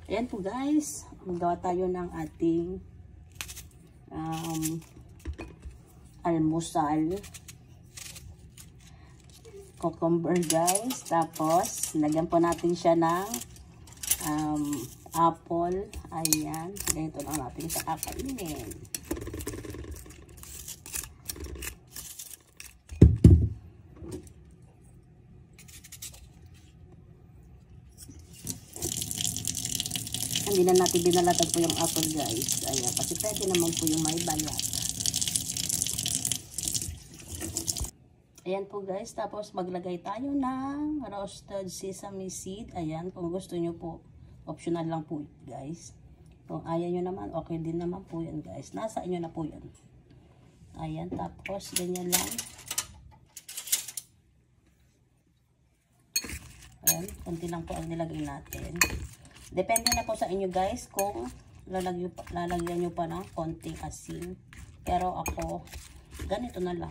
Ayan po guys, magawa tayo ng ating almusal. Cucumber guys. Tapos, lagyan po natin siya ng apple. Ayan. Ganito lang natin siya kakainin. Hindi na natin binalatan po yung apple guys. Ayan. Kasi pwede naman po yung may balat. Ayan po guys. Tapos maglagay tayo ng roasted sesame seed. Ayan. Kung gusto nyo po, optional lang po guys. Kung ayaw nyo naman, okay din naman po yan guys. Nasa inyo na po yan. Ayan. Tapos ganyan lang. Ayan. Kunti lang po ang nilagay natin. Depende na po sa inyo guys kung lalagyan nyo pa ng konting asin. Pero ako, ganito na lang.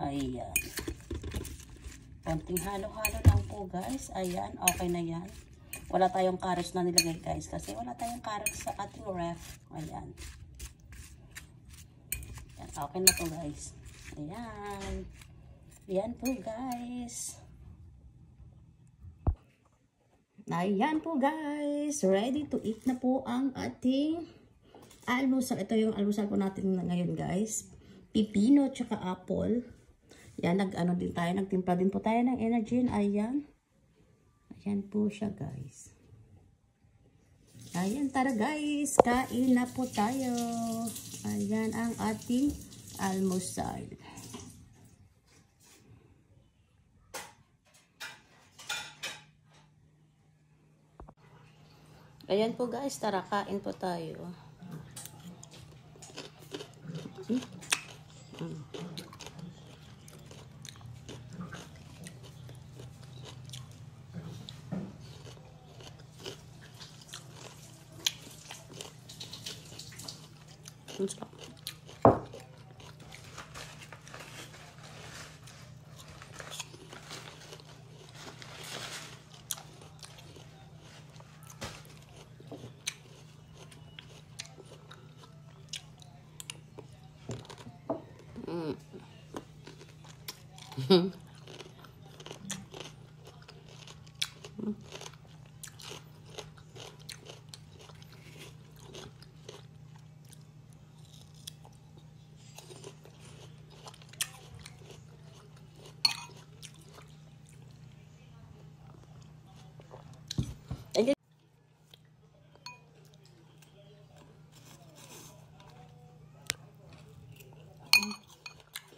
Ayan. Konting halo-halo lang po guys. Ayan, okay na yan. Wala tayong carrots na nilagay guys. Kasi wala tayong carrots sa ating ref. Ayan. Ayan, okay na po guys. Ayan. Ayan po guys. Ayan po guys, ready to eat na po ang ating almusal. Ito yung almusal po natin ngayon guys. Pipino tsaka apple. Yan, nagtimpla din po tayo ng energy. Ayan. Ayan po siya guys. Ayan, tara guys, kain na po tayo. Ayan ang ating almusal. Ayan po guys, tara kain po tayo.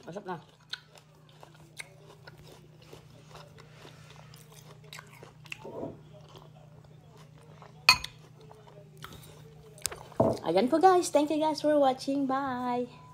Masap na. Ayan po guys. Thank you guys for watching. Bye!